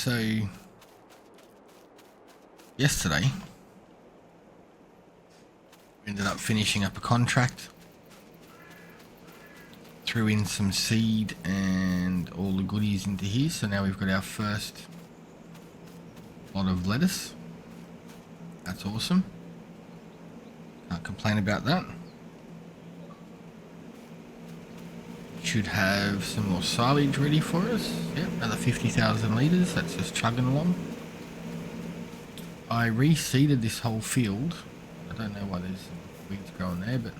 So yesterday we ended up finishing up a contract, threw in some seed and all the goodies into here, so now we've got our first lot of lettuce. That's awesome, can't complain about that. Should have some more silage ready for us. Yep, another 50,000 litres, that's just chugging along. I reseeded this whole field. I don't know why there's weeds growing there, but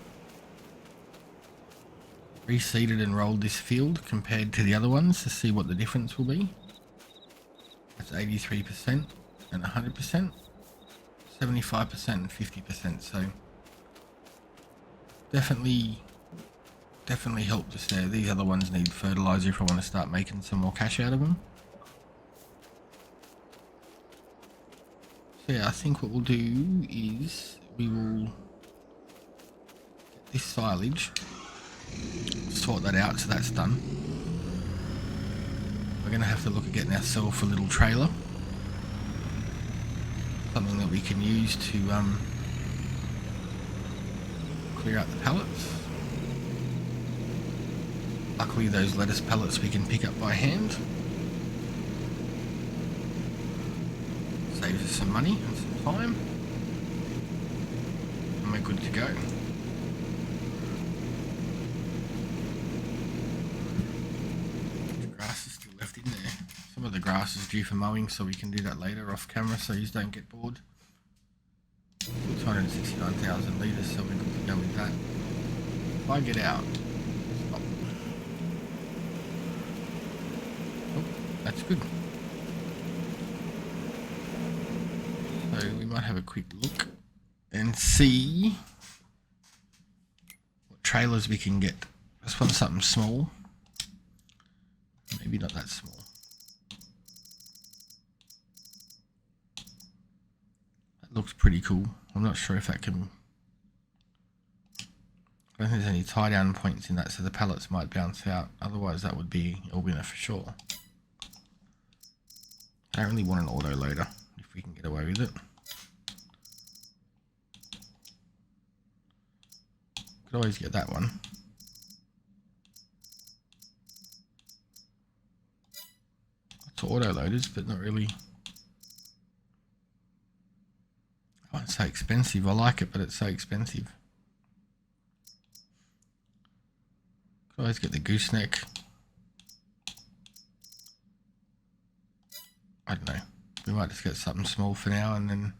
reseeded and rolled this field compared to the other ones to see what the difference will be. That's 83% and 100%, 75% and 50%, so definitely helped us there. These other ones need fertilizer if I want to start making some more cash out of them. So yeah, I think what we'll do is we will get this silage, sort that out, so that's done. We're going to have to look at getting ourselves a little trailer, something that we can use to clear out the pallets. Luckily those lettuce pallets we can pick up by hand. Saves us some money and some time. And we're good to go. The grass is still left in there. Some of the grass is due for mowing, so we can do that later off camera so you don't get bored. 269,000 litres, so we're good to go with that. If I get out, stop. Oh, that's good. So we might have a quick look and see what trailers we can get. Just want something small. Maybe not that small. That looks pretty cool. I'm not sure if that can... I don't think there's any tie down points in that, so the pallets might bounce out. Otherwise that would be a winner for sure. I don't really want an auto loader if we can get away with it. Could always get that one. Lots of auto loaders, but not really. Oh, it's so expensive. I like it, but it's so expensive. Could always get the gooseneck. I don't know. We might just get something small for now, and then...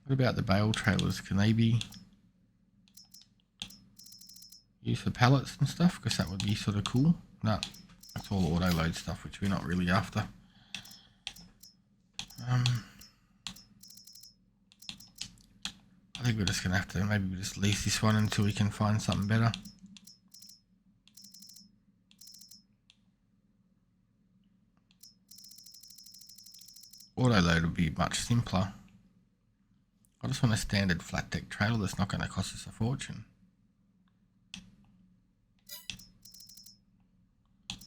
What about the bale trailers? Can they be used for pallets and stuff? Because that would be sort of cool. No, that's all auto load stuff, which we're not really after. I think we're just going to have to, maybe we just lease this one until we can find something better. Auto load would be much simpler. I just want a standard flat deck trailer that's not going to cost us a fortune. There's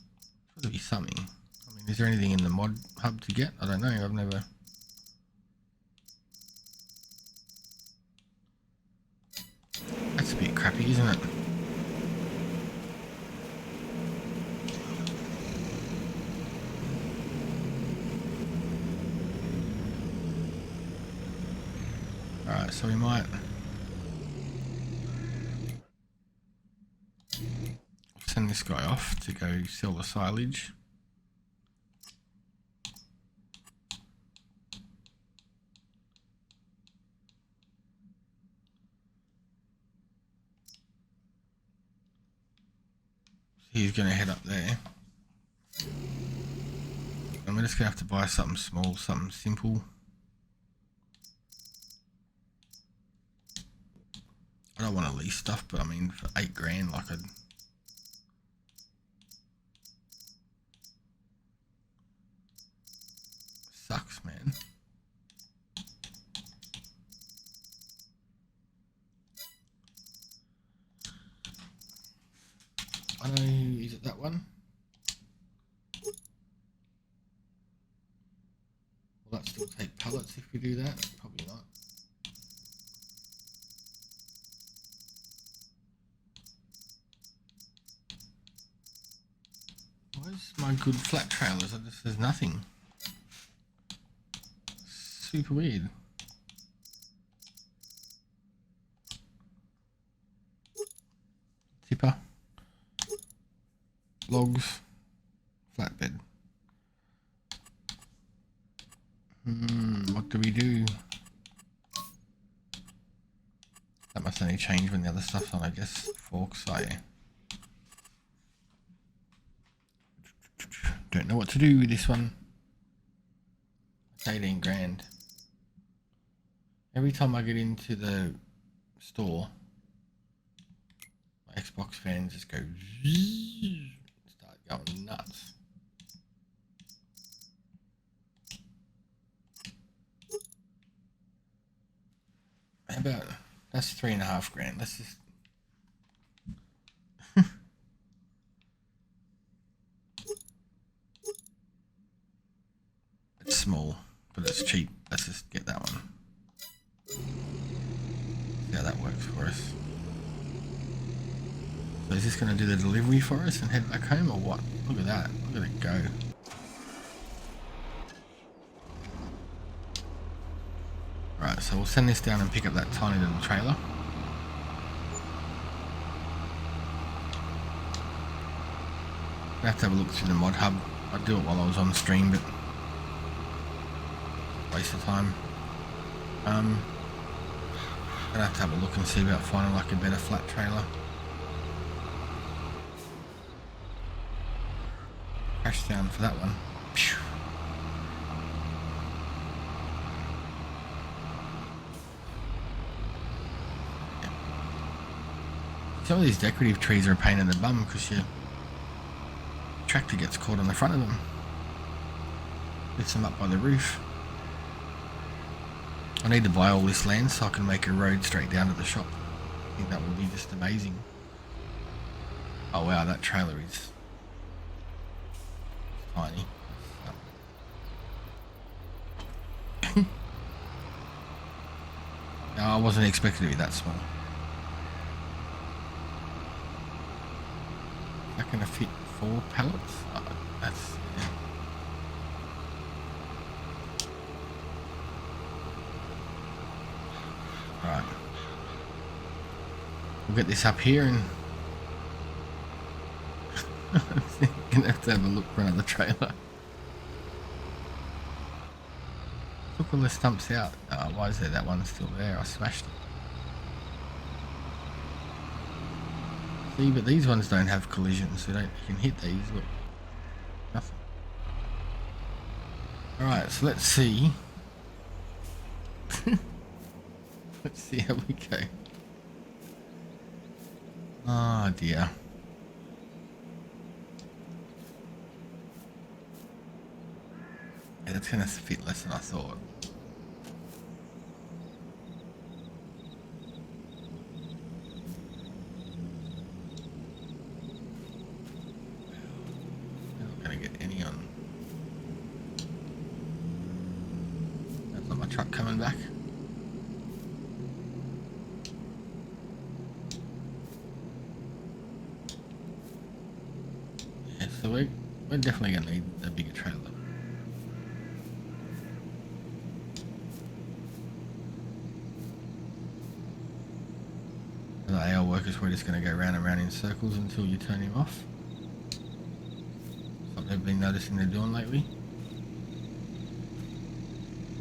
got to be something. I mean, is there anything in the mod hub to get? I don't know. I've never... That's a bit crappy, isn't it? Alright, so we might send this guy off to go sell the silage. He's going to head up there. And we're just going to have to buy something small, something simple. I don't want to lease stuff, but I mean, for 8 grand, like I'd... Sucks, man. I know, is it that one? take pallets if we do that? Probably not. Where's my good flat trailers? There's nothing. Super weird. Tipper. Logs. Flatbed. What do we do? That must only change when the other stuff's on, I guess. Forks, oh yeah. Don't know what to do with this one. It's 18 grand. Every time I get into the store, my Xbox fans just go start going nuts. How about that's 3.5 grand? Let's just it's small, but it's cheap. Let's just get that one. See how that works for us. So is this going to do the delivery for us and head back home or what? Look at that. Look at it go. Alright, so we'll send this down and pick up that tiny little trailer. I have to have a look through the mod hub. I'd do it while I was on stream, but waste of time. I'm gonna have to have a look and see about finding like a better flat trailer. Crash down for that one. Phew. Some of these decorative trees are a pain in the bum because your tractor gets caught on the front of them. Lifts them up by the roof. I need to buy all this land so I can make a road straight down to the shop. I think that would be just amazing. Oh wow, that trailer is tiny. No, I wasn't expecting it to be that small. Is that going to fit 4 pallets? Oh, that's... Yeah. Right. We'll get this up here and... I'm going to have a look for another trailer. Took all the stumps out. Oh, why is there that one still there? I smashed it. See, but these ones don't have collisions, so you can hit these, look. Nothing. Alright, so let's see. Let's see how we go. Oh dear. Yeah, that's gonna fit less than I thought. Truck coming back. Yeah, so we're definitely going to need a bigger trailer. The AL workers, we're just going to go round and round in circles until you turn him off. Something they've been noticing they're doing lately.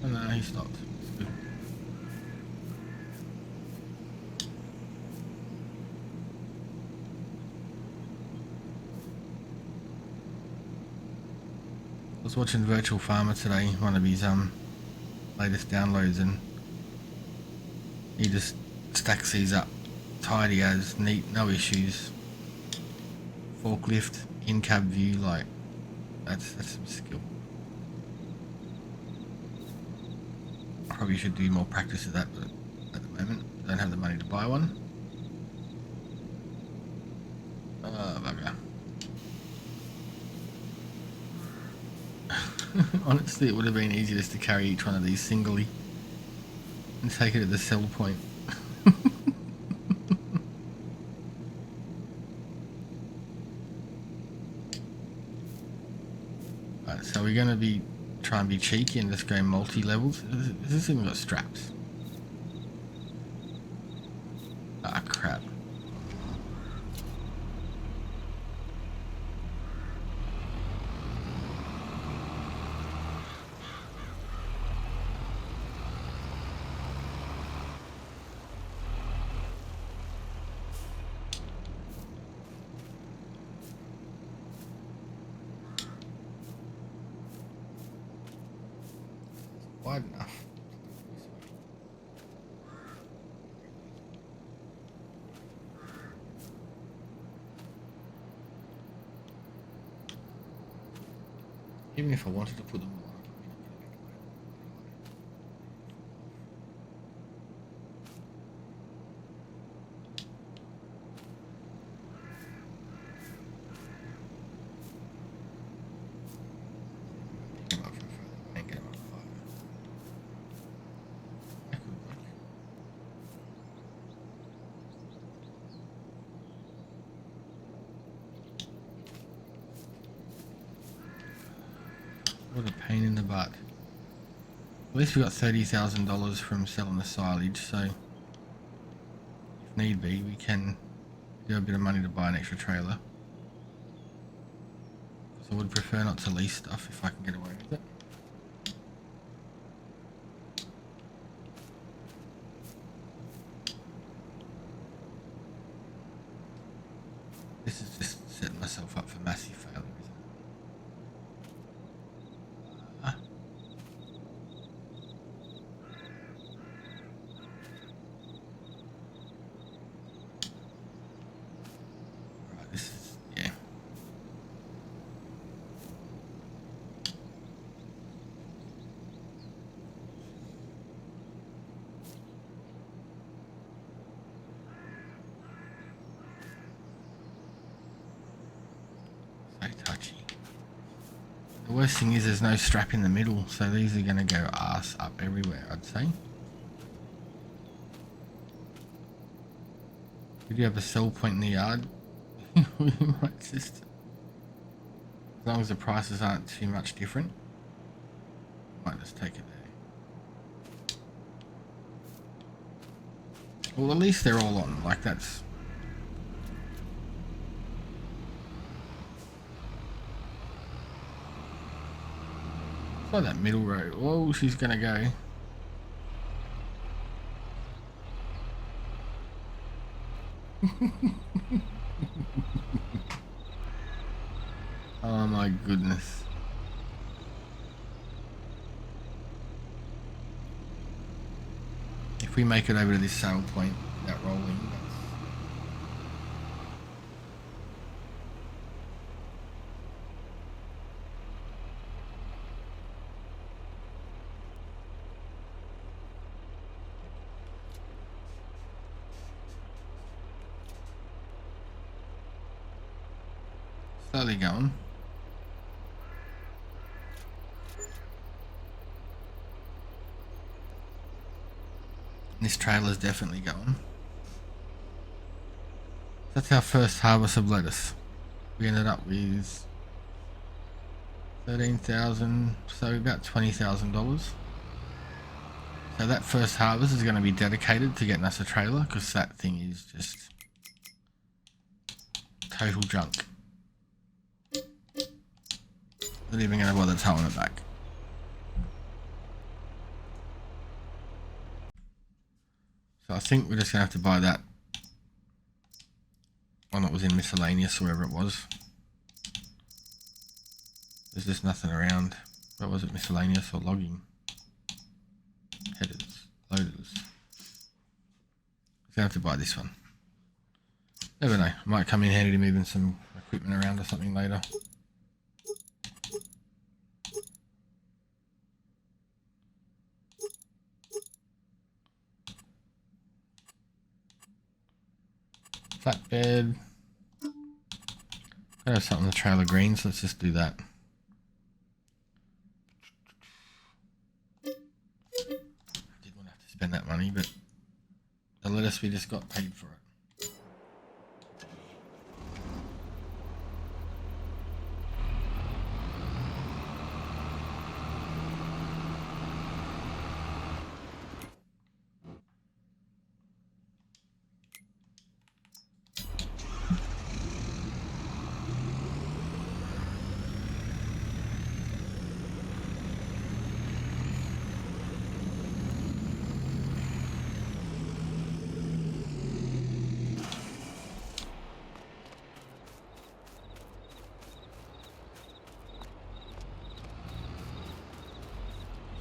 Oh no, he stopped. It's good. I was watching Virtual Farmer today, one of his latest downloads, and he just stacks these up tidy as, neat, no issues. Forklift, in-cab view, like that's some skill. Probably should do more practice of that, but at the moment I don't have the money to buy one. Oh bugger. Honestly, it would have been easier just to carry each one of these singly and take it at the sell point. Right, so we're going to be try and be cheeky and just go multi-levels. Has this even got straps? Ah, crap. Wide enough. Even if I wanted to put them on, what a pain in the butt. At least we got $30,000 from selling the silage, so if need be, we can do a bit of money to buy an extra trailer. So I would prefer not to lease stuff if I can get away with it. This is just setting myself up for massive failure, isn't it? Right, this is, yeah. So touchy. The worst thing is there's no strap in the middle, so these are going to go ass up everywhere, I'd say. If you have a sell point in the yard, we might just, as long as the prices aren't too much different, might just take it there. Well, at least they're all on, like that's... It's like that middle row. Whoa, she's gonna go. Oh my goodness. If we make it over to this sale point without rolling, slowly going. This trailer's definitely going. That's our first harvest of lettuce. We ended up with 13,000, so about $20,000. So that first harvest is going to be dedicated to getting us a trailer, because that thing is just total junk. Not even going to bother towing it back. So I think we're just going to have to buy that one that was in miscellaneous, or wherever it was. There's just nothing around. What was it, miscellaneous or logging? Headers, loaders. So I have to buy this one. Never know, might come in handy to moving some equipment around or something later. Flatbed. I have something in the trailer greens, let's just do that. spend that money, but the lettuce we just got paid for it.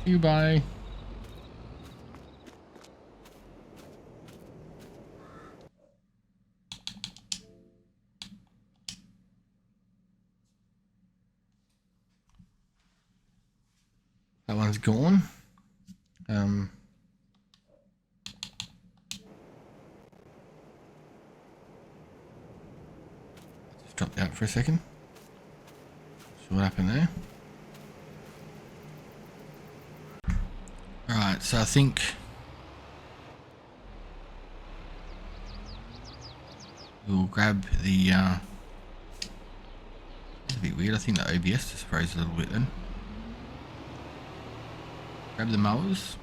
You buy. That one's gone. Just dropped out for a second. See what happened there. Alright, so I think we'll grab the it's a bit weird, I think the OBS just froze a little bit then. Grab the mowers,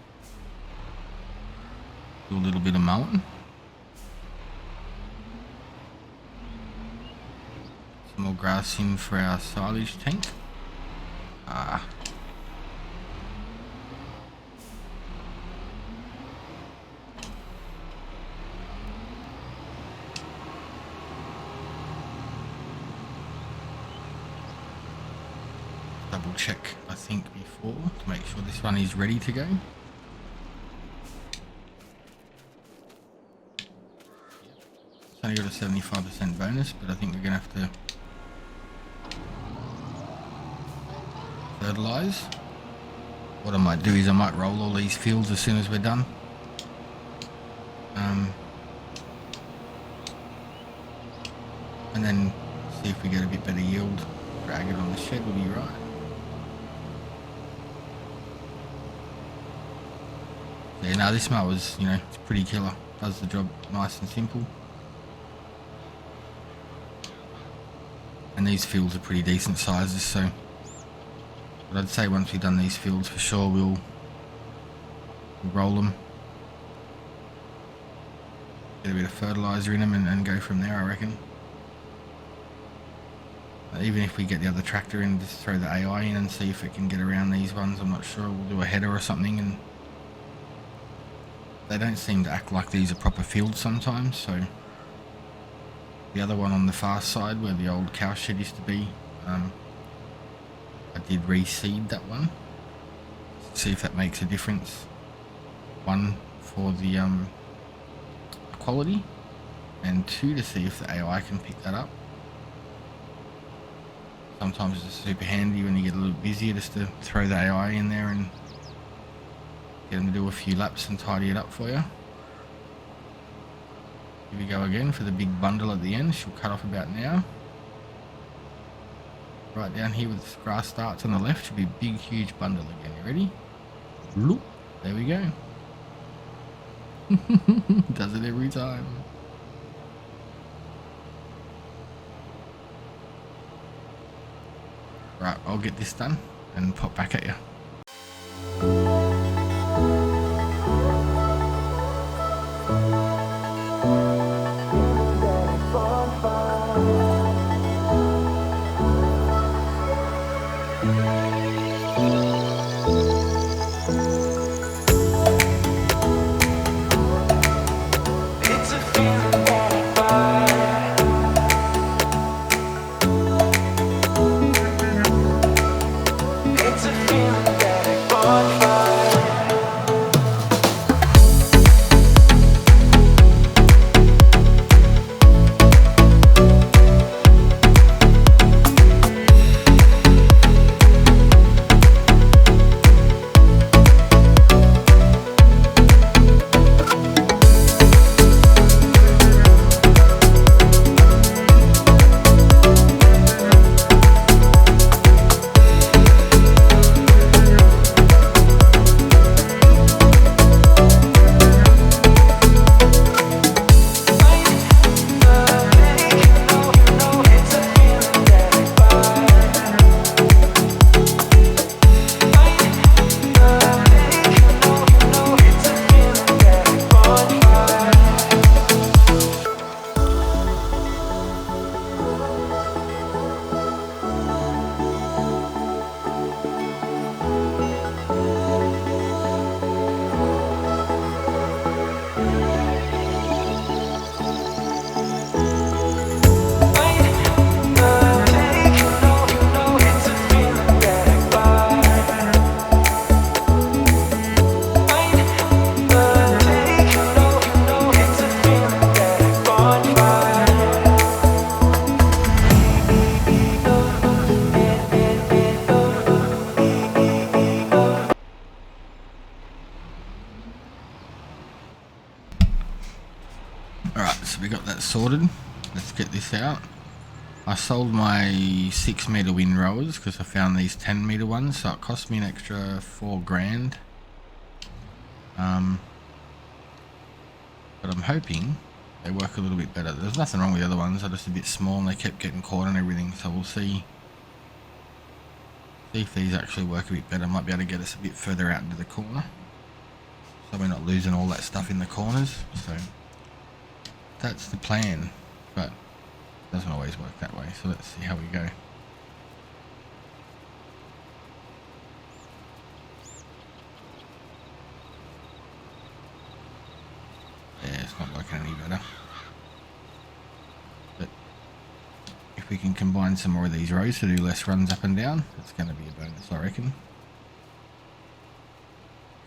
do a little bit of mowing, some more grass in for our silage tank. Double check, I think, before to make sure this one is ready to go. It's only got a 75% bonus, but I think we're gonna have to fertilize. What I might do is I might roll all these fields as soon as we're done. And then see if we get a bit better yield. Drag it on the shed will be right. Yeah, now this mower's, you know, it's pretty killer. Does the job nice and simple. And these fields are pretty decent sizes, so but I'd say once we've done these fields for sure we'll roll them. Get a bit of fertilizer in them and go from there, I reckon. Even if we get the other tractor in, just throw the AI in and see if it can get around these ones. I'm not sure. We'll do a header or something, and they don't seem to act like these are proper fields sometimes. So the other one on the far side where the old cow shed used to be, I did reseed that one. See if that makes a difference. One for the quality, and two to see if the AI can pick that up. Sometimes it's super handy when you get a little busier just to throw the AI in there and get them to do a few laps and tidy it up for you. Here we go again for the big bundle at the end. She'll cut off about now. Right down here with the grass starts on the left should be a big huge bundle again. You ready? Look, there we go. Does it every time. Right, I'll get this done and pop back at you. that sorted. Let's get this out. I sold my 6 meter windrowers because I found these 10 meter ones, so it cost me an extra 4 grand. But I'm hoping they work a little bit better. There's nothing wrong with the other ones, they're just a bit small and they kept getting caught and everything, so we'll see if these actually work a bit better. Might be able to get us a bit further out into the corner, so we're not losing all that stuff in the corners. So that's the plan, but it doesn't always work that way, so let's see how we go. Yeah, it's not working any better. But if we can combine some more of these rows to do less runs up and down, it's going to be a bonus, I reckon.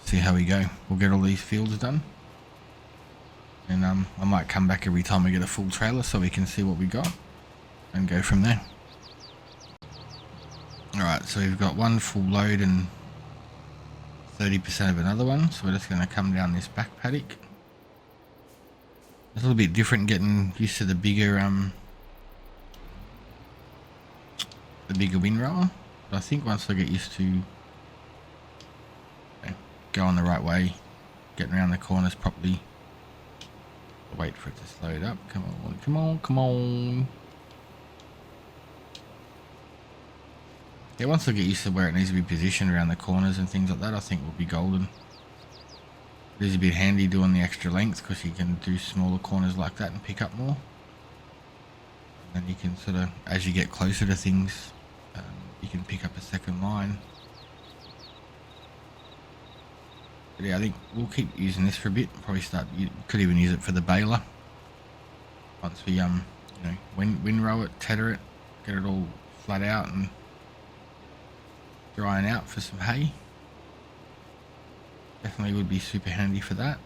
See how we go. We'll get all these fields done. And I might come back every time we get a full trailer so we can see what we got and go from there. Alright, so we've got one full load and 30% of another one. So we're just going to come down this back paddock. It's a little bit different getting used to the bigger windrower. But I think once I get used to going the right way, getting around the corners properly. I'll wait for it to slow it up. Come on, come on, come on. Yeah, once I get used to where it needs to be positioned around the corners and things like that, I think we'll be golden. It is a bit handy doing the extra length because you can do smaller corners like that and pick up more. And then you can sort of, as you get closer to things, you can pick up a second line. But yeah, I think we'll keep using this for a bit. Probably could even use it for the baler. Once we windrow it, tether it, get it all flat out and drying out for some hay. Definitely would be super handy for that.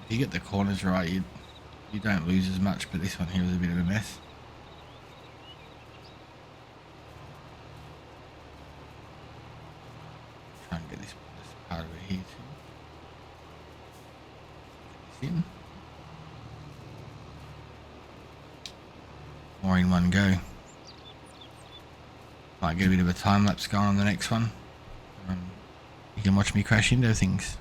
If you get the corners right, you don't lose as much, but this one here was a bit of a mess. Try and get this part of it here too. Get this in. More in one go. Might get a bit of a time lapse going on the next one. You can watch me crash into things.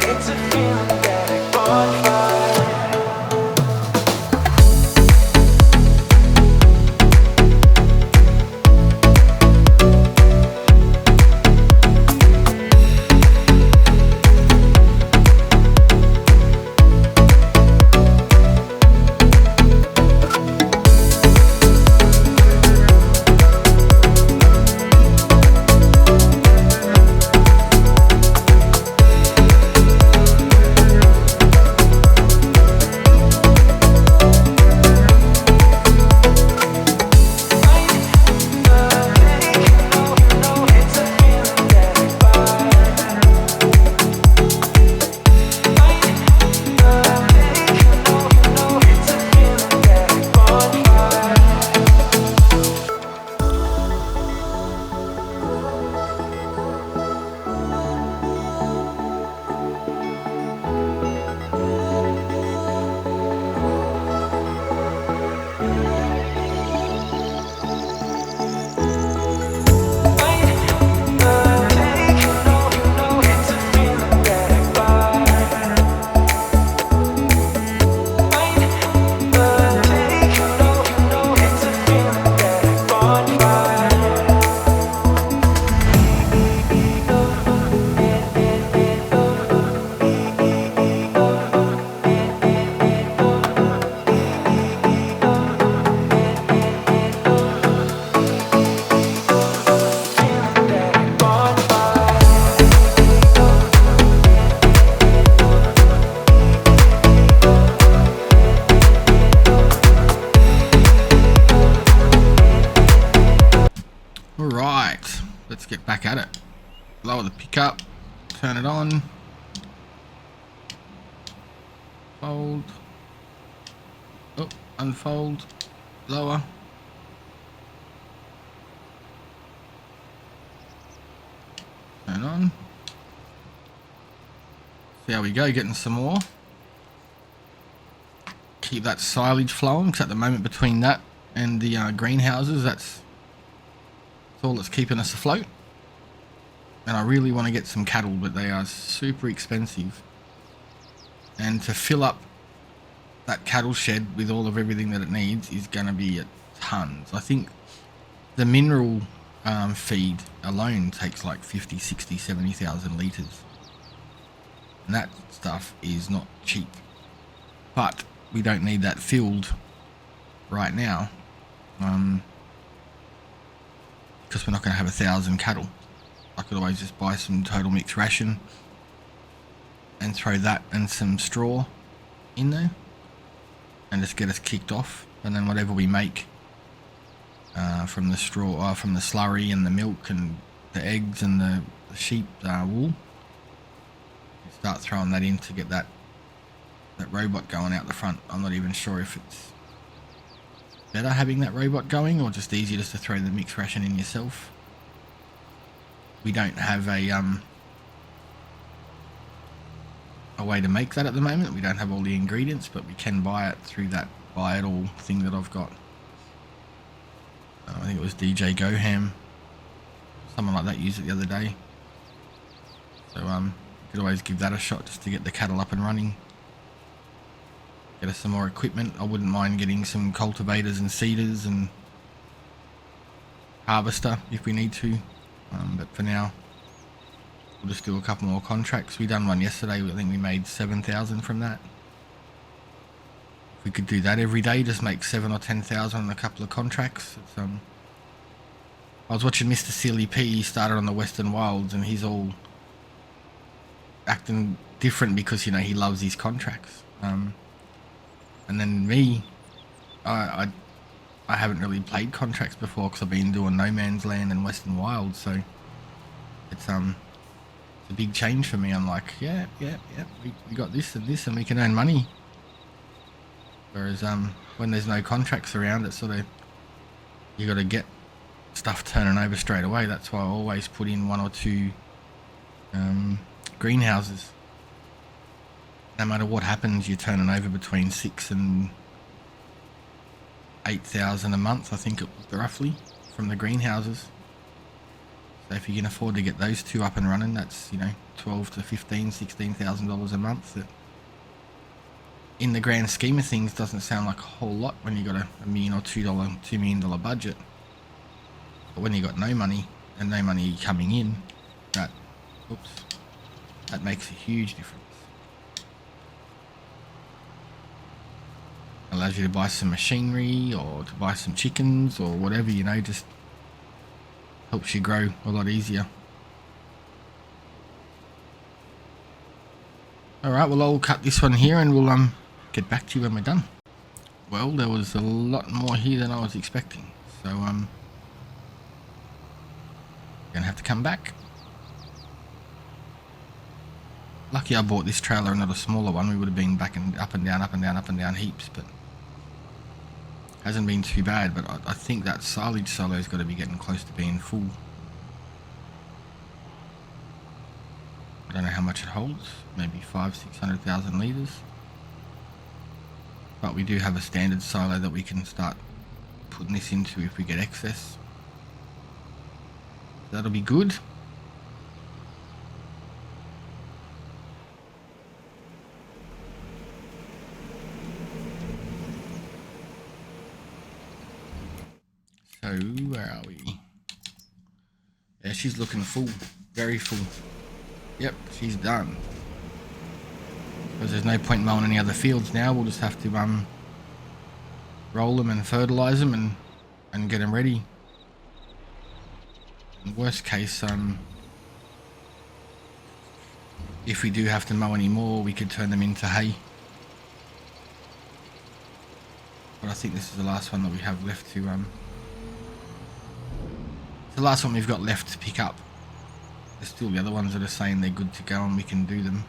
It's a back at it. Lower the pickup, turn it on, fold, oh, unfold, lower. Turn on. See how we go, getting some more. Keep that silage flowing, because at the moment between that and the greenhouses, that's all that's keeping us afloat. And I really want to get some cattle, but they are super expensive. And to fill up that cattle shed with all of everything that it needs is going to be tons. I think the mineral feed alone takes like 50, 60, 70,000 litres. And that stuff is not cheap. But we don't need that filled right now. Because we're not going to have 1,000 cattle. I could always just buy some total mixed ration and throw that and some straw in there and just get us kicked off. And then whatever we make from the straw, from the slurry and the milk and the eggs and the sheep wool, start throwing that in to get that robot going out the front. I'm not even sure if it's better having that robot going or just easier just to throw the mixed ration in yourself. We don't have a way to make that at the moment. We don't have all the ingredients, but we can buy it through that buy it all thing that I've got. I think it was DJ Goham, someone like that used it the other day. So you could always give that a shot just to get the cattle up and running. Get us some more equipment. I wouldn't mind getting some cultivators and seeders and harvester if we need to. But for now, we'll just do a couple more contracts. We done one yesterday. I think we made 7,000 from that. If we could do that every day, just make 7 or 10,000 on a couple of contracts. It's, I was watching Mr. Silly P. He started on the Western Wilds, and he's all acting different because he loves his contracts. And then me, I haven't really played contracts before because I've been doing No Man's Land and Western Wild, so it's a big change for me. I'm like, yeah, we got this and this, and we can earn money. Whereas when there's no contracts around, it's sort of, you got to get stuff turning over straight away. That's why I always put in 1 or 2 greenhouses. No matter what happens, you're turning over between 6 and 8,000 a month, I think it was roughly, from the greenhouses. So if you can afford to get those 2 up and running, that's, $12 to $15,000, $16,000 a month. That, in the grand scheme of things, doesn't sound like a whole lot when you got a $1 million or $2 million budget. But when you got no money and no money coming in, that makes a huge difference. Allows you to buy some machinery or to buy some chickens or whatever, just helps you grow a lot easier. Alright, well, I'll cut this one here and we'll get back to you when we're done. Well, there was a lot more here than I was expecting, so gonna have to come back. Lucky I bought this trailer and not a smaller one. We would have been back and up and down heaps, but hasn't been too bad. But I think that silage solo's got to be getting close to being full. I don't know how much it holds, maybe 500,000-600,000 litres. But we do have a standard silo that we can start putting this into if we get excess. That'll be good. So, where are we? Yeah, she's looking full. Very full. Yep, she's done. Because there's no point mowing any other fields now. We'll just have to roll them and fertilise them and get them ready. In worst case, if we do have to mow any more, we could turn them into hay. But I think this is the last one that we have left to the last one we've got left to pick up there's still the other ones that are saying they're good to go and we can do them.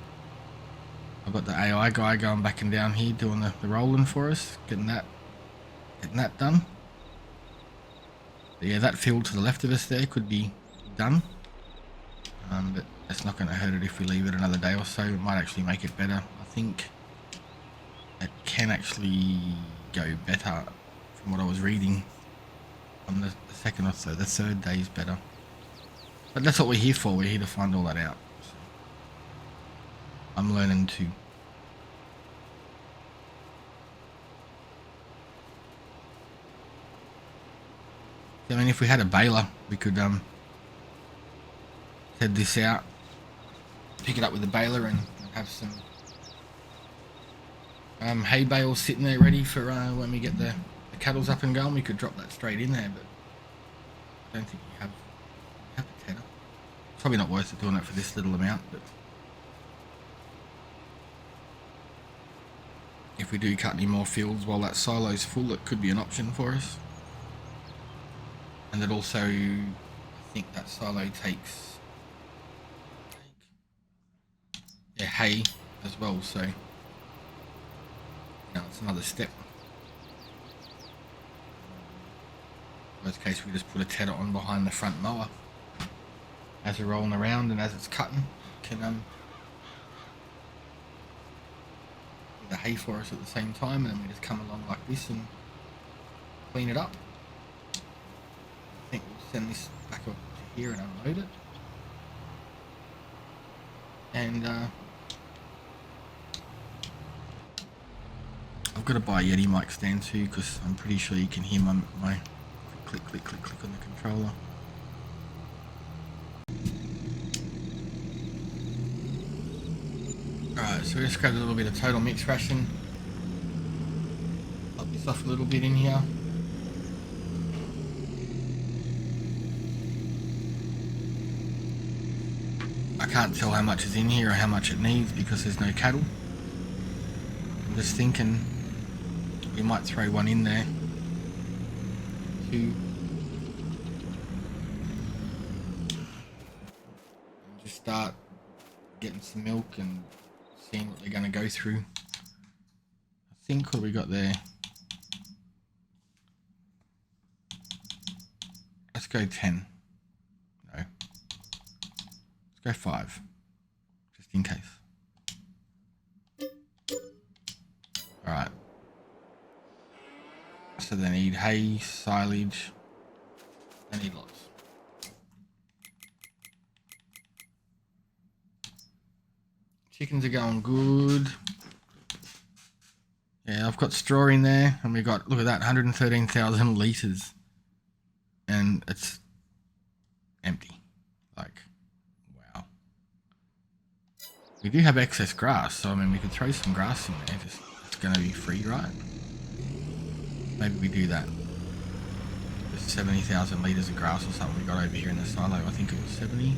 I've got the AI guy going back and down here doing the rolling for us, getting that done. But yeah, that field to the left of us there could be done, but that's not going to hurt it if we leave it another day or so. It might actually make it better. I think it can actually go better from what I was reading on the second or so. The third day is better, but that's what we're here for. We're here to find all that out. So I'm learning too. I mean, if we had a baler, we could head this out, pick it up with a baler, and have some hay bales sitting there ready for when we get the cattles up and going. We could drop that straight in there, but I don't think we have a tenner. It's probably not worth it doing it for this little amount, but if we do cut any more fields while that silo's full, it could be an option for us. And that also, I think that silo takes hay as well, so it's another step. Worst case, we just put a tedder on behind the front mower as we're rolling around, and as it's cutting, can do the hay for us at the same time, and then we just come along like this and clean it up. I think we'll send this back up to here and unload it. And I've got to buy a Yeti mic stand too, because I'm pretty sure you can hear my click on the controller. Alright, so we just grabbed a little bit of total mix ration. Pop this off a little bit in here. I can't tell how much is in here or how much it needs because there's no cattle. I'm just thinking we might throw one in there. Two. And just start getting some milk and seeing what they're going to go through. I think what we got there. Let's go 10. No. Let's go 5, just in case. Alright. So they need hay, silage. They need lots. Chickens are going good. Yeah, I've got straw in there, and we got, look at that, 113,000 litres. And it's empty. Like, wow. We do have excess grass, so I mean, we could throw some grass in there. Just, it's going to be free, right? Maybe we do that. There's 70,000 litres of grass or something we got over here in the silo. I think it was 70.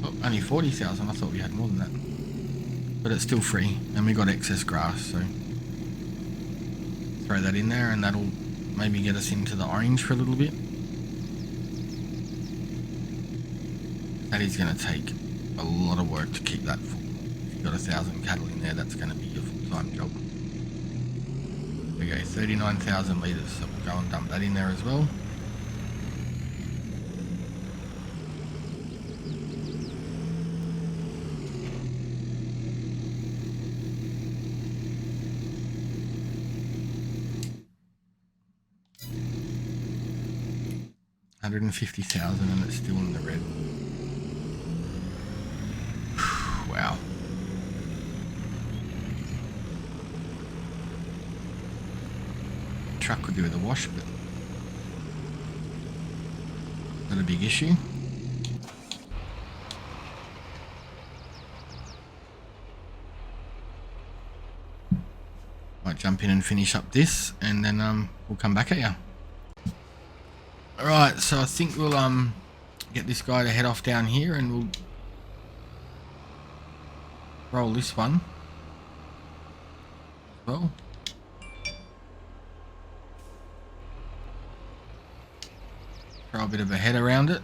Oh, only 40,000. I thought we had more than that. But it's still free, and we got excess grass, so throw that in there, and that'll maybe get us into the orange for a little bit. That is going to take a lot of work to keep that full. If you've got 1,000 cattle in there, that's going to be your full-time job. There we go, 39,000 litres, so we'll go and dump that in there as well. $150,000 and it's still in the red. Wow. The truck could do with a wash, but not a big issue. Might jump in and finish up this, and then we'll come back at you. Alright, so I think we'll get this guy to head off down here, and we'll roll this one as well. Throw a bit of a head around it.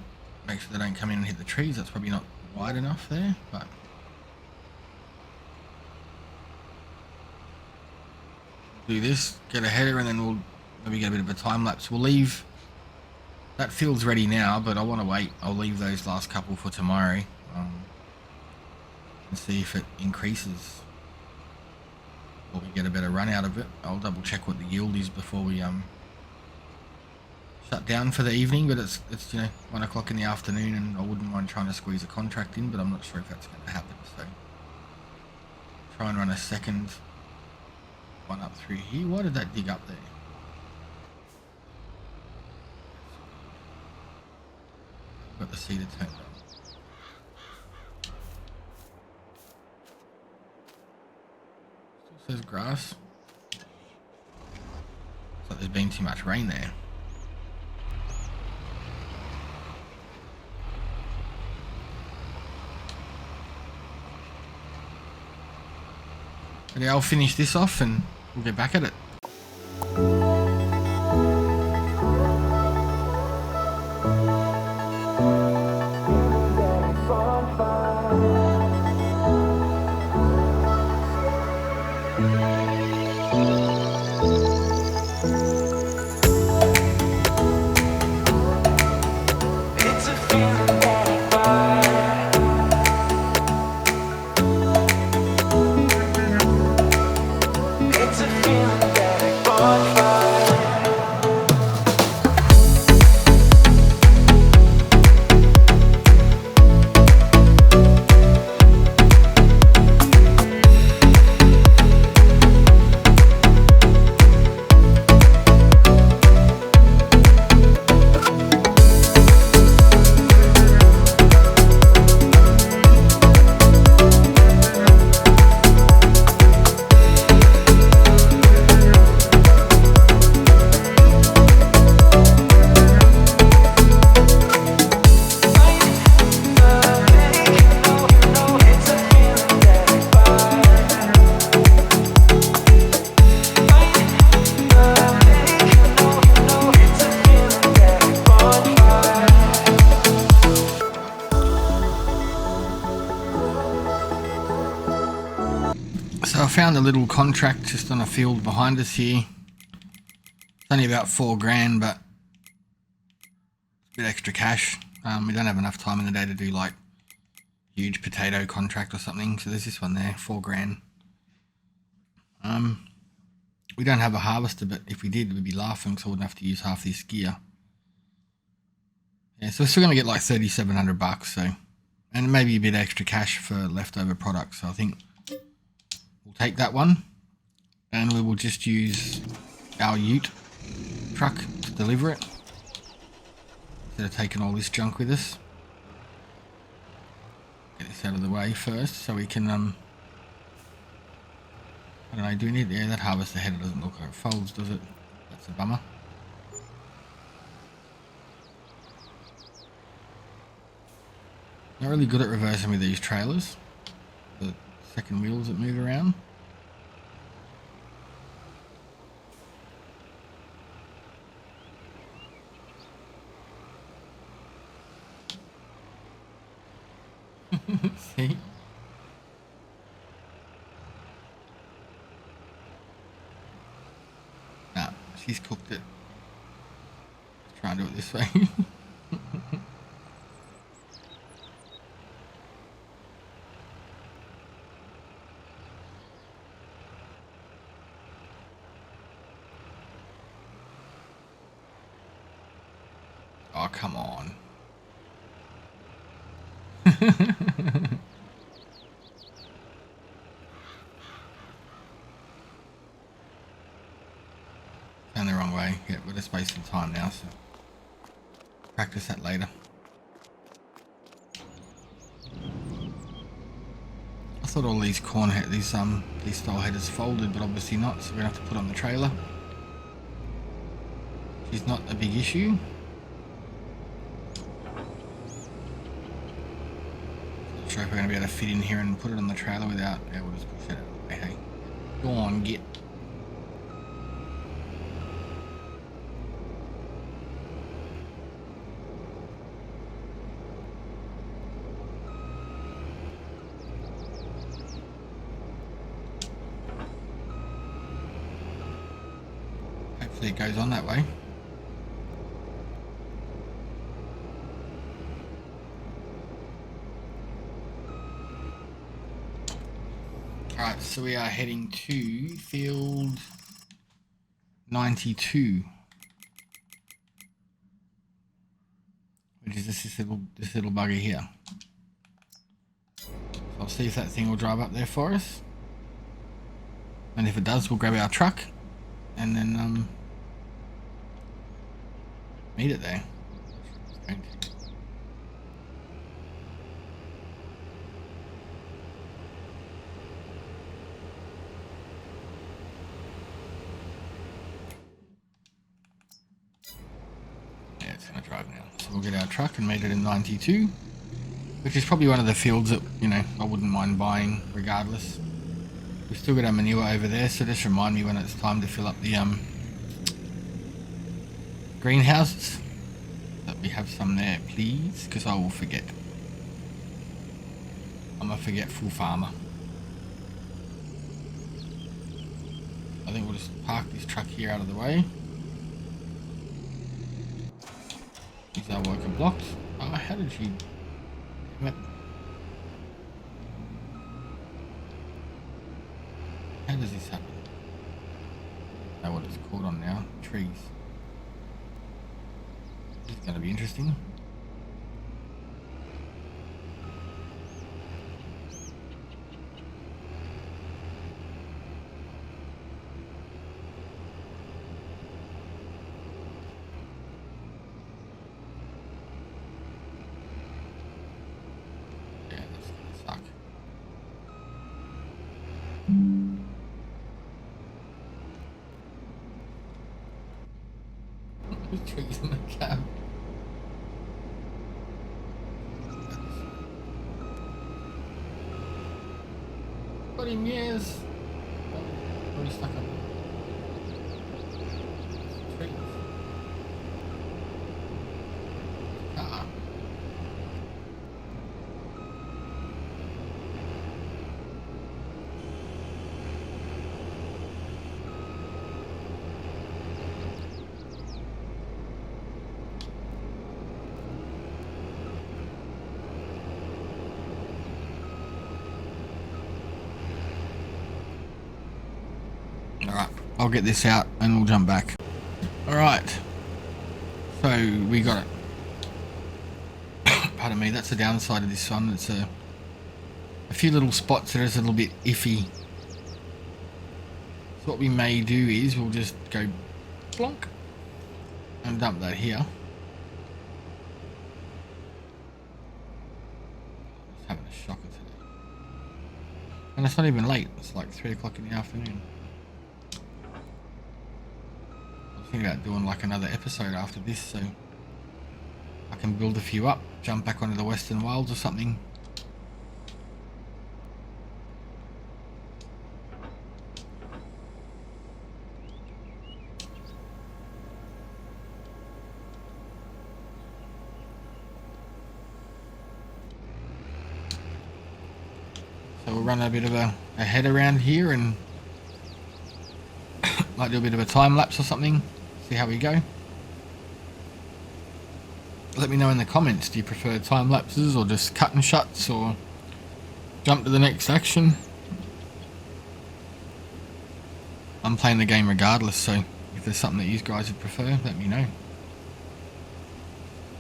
Make sure they don't come in and hit the trees. That's probably not wide enough there, but do this, get a header, and then we'll maybe get a bit of a time lapse. We'll leave that field's ready now, but I want to wait. I'll leave those last couple for tomorrow and see if it increases or we get a better run out of it. I'll double check what the yield is before we shut down for the evening, but it's 1 o'clock in the afternoon, and I wouldn't mind trying to squeeze a contract in, but I'm not sure if that's going to happen. So try and run a second one up through here. Why did that dig up there? Got the seeder turned on. Still says grass. Looks like there's been too much rain there. But yeah, I'll finish this off and we'll get back at it. So I found a little contract just on a field behind us here. It's only about $4,000, but it's a bit extra cash. We don't have enough time in the day to do like huge potato contract or something. So there's this one there, $4,000. We don't have a harvester, but if we did, we'd be laughing, so I wouldn't have to use half this gear. Yeah, so we're still going to get like $3,700, so, and maybe a bit extra cash for leftover products. So I think we'll take that one, and we will just use our ute truck to deliver it instead of taking all this junk with us. Get this out of the way first so we can I don't know, do we need, yeah, that harvester header doesn't look like it folds, does it? That's a bummer. Not really good at reversing with these trailers, the second wheels that move around. See? Nah, she's cooked it. Let's try and do it this way. Oh, come on. Found the wrong way. Yeah, we're just wasting time now, so practice that later. I thought all these these style headers folded, but obviously not, so we're gonna have to put on the trailer. Which is not a big issue. Not sure if we're going to be able to fit in here and put it on the trailer without... Yeah, we'll just push it out of the way, hey. Go on, get. Hopefully it goes on that way. Alright, so we are heading to field 92, which is this little buggy here. So I'll see if that thing will drive up there for us, and if it does, we'll grab our truck and then meet it there. Drive now. So we'll get our truck and meet it in 92, which is probably one of the fields that, you know, I wouldn't mind buying regardless. We've still got our manure over there, so just remind me when it's time to fill up the greenhouses that we have some there, please, because I will forget. I'm a forgetful farmer. I think we'll just park this truck here out of the way. These are working blocks. Oh, how did you... Damn it. How does this happen? I know what it's called on now. Trees. This is going to be interesting. Trees in the cab. Got him, yes. Already stuck up. Trees. Ah. Alright, I'll get this out and we'll jump back. Alright, so we got it. Pardon me, that's the downside of this one. It's a few little spots that are a little bit iffy. So what we may do is we'll just go plonk and dump that here. Just having a shocker today. And it's not even late, it's like 3 o'clock in the afternoon. About doing like another episode after this, so I can build a few up, jump back onto the Western Wilds or something. So we'll run a bit of a head around here and might do a bit of a time lapse or something. See how we go. Let me know in the comments, do you prefer time lapses or just cut and shuts or jump to the next action? I'm playing the game regardless, so if there's something that you guys would prefer, let me know.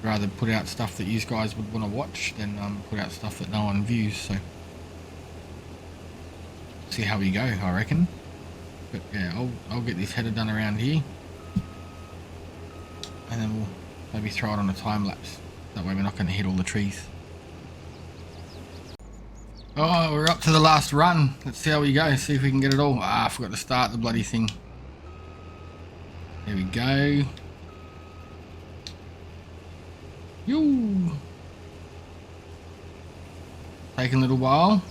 Rather put out stuff that you guys would want to watch than put out stuff that no one views, so see how we go, I reckon. But yeah, I'll get this header done around here. And then we'll maybe throw it on a time lapse. That way we're not going to hit all the trees. Oh, we're up to the last run. Let's see how we go. See if we can get it all. Ah, I forgot to start the bloody thing. There we go. Yoo. Taking a little while.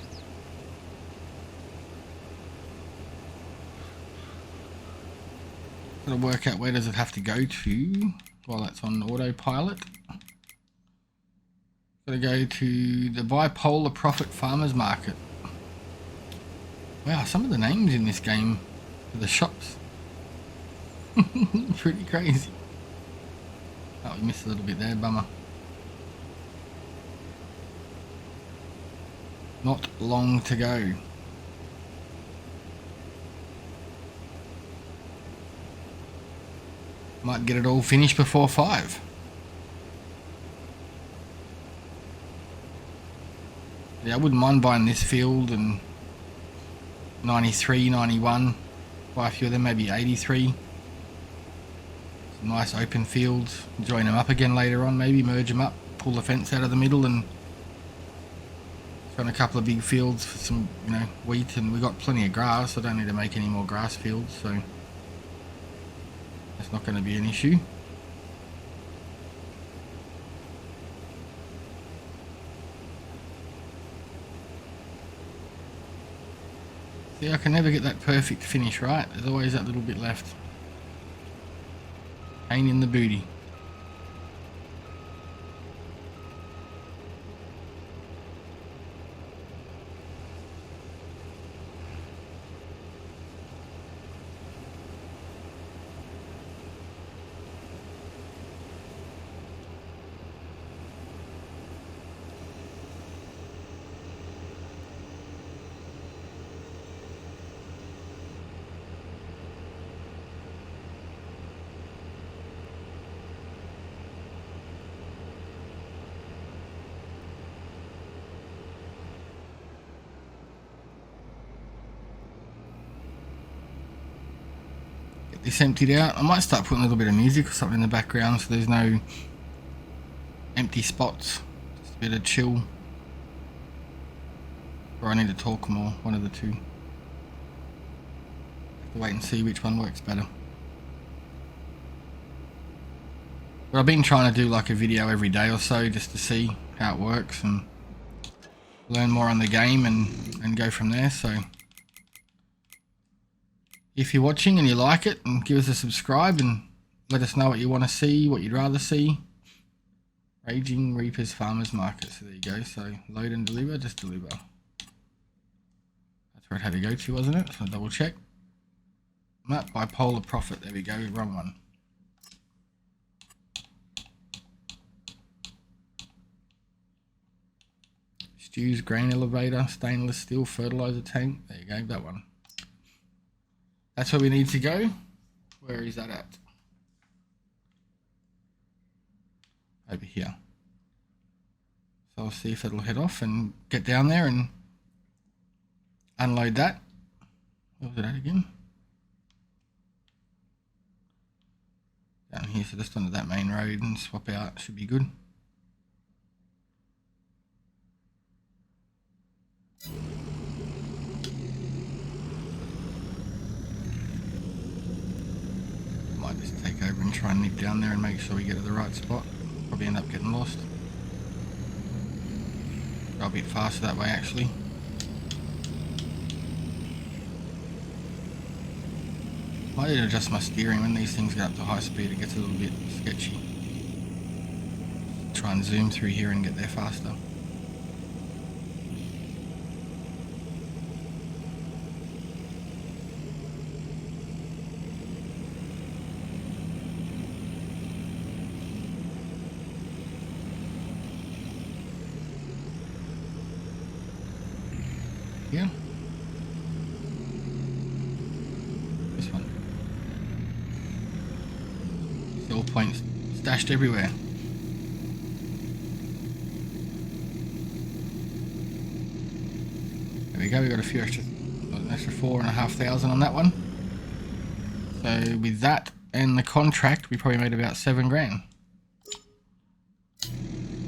Gotta work out where does it have to go to while that's on autopilot. Gotta go to the Bipolar Profit Farmers Market. Wow, some of the names in this game for the shops. Pretty crazy. Oh, we missed a little bit there, bummer. Not long to go. Might get it all finished before 5. Yeah, I wouldn't mind buying this field and 93, 91. Buy a few of them, maybe 83. Some nice open fields. Join them up again later on, maybe merge them up, pull the fence out of the middle and run a couple of big fields for some, wheat, and we got plenty of grass. I don't need to make any more grass fields, so that's not going to be an issue. See, I can never get that perfect finish right. There's always that little bit left. Pain in the booty. This emptied out. I might start putting a little bit of music or something in the background so there's no empty spots. Just a bit of chill. Or I need to talk more, one of the two. Have to wait and see which one works better. But I've been trying to do like a video every day or so just to see how it works and learn more on the game and go from there. So if you're watching and you like it, and give us a subscribe and let us know what you want to see, what you'd rather see. Raging Reapers Farmers Market. So there you go. So load and deliver, just deliver. That's where it had to go to, wasn't it? So double check. Map Bipolar Profit. There we go. Wrong one. Stews, grain elevator, stainless steel, fertilizer tank. There you go. That one. That's where we need to go. Where is that at? Over here. So I'll see if it'll head off and get down there and unload that. What was it at again? Down here, so just onto that main road and swap out. Should be good. Might just take over and try and nip down there and make sure we get to the right spot. Probably end up getting lost. Go a bit faster that way actually. Might need to adjust my steering when these things get up to high speed. It gets a little bit sketchy. Try and zoom through here and get there faster. Yeah. This one. Still points stashed everywhere. There we go, we got a few extra, an extra 4,500 on that one. So with that and the contract, we probably made about 7 grand. There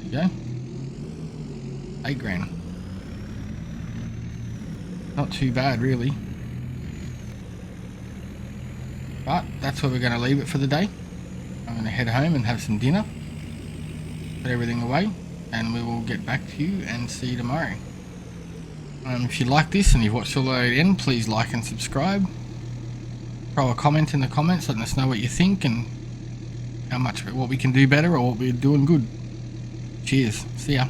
you go. 8 grand. Not too bad really. But that's where we're going to leave it for the day. I'm going to head home and have some dinner. Put everything away and we will get back to you and see you tomorrow. If you like this and you've watched all the way to the end, please like and subscribe. Throw a comment in the comments, letting us know what you think and what we can do better or what we're doing good. Cheers. See ya.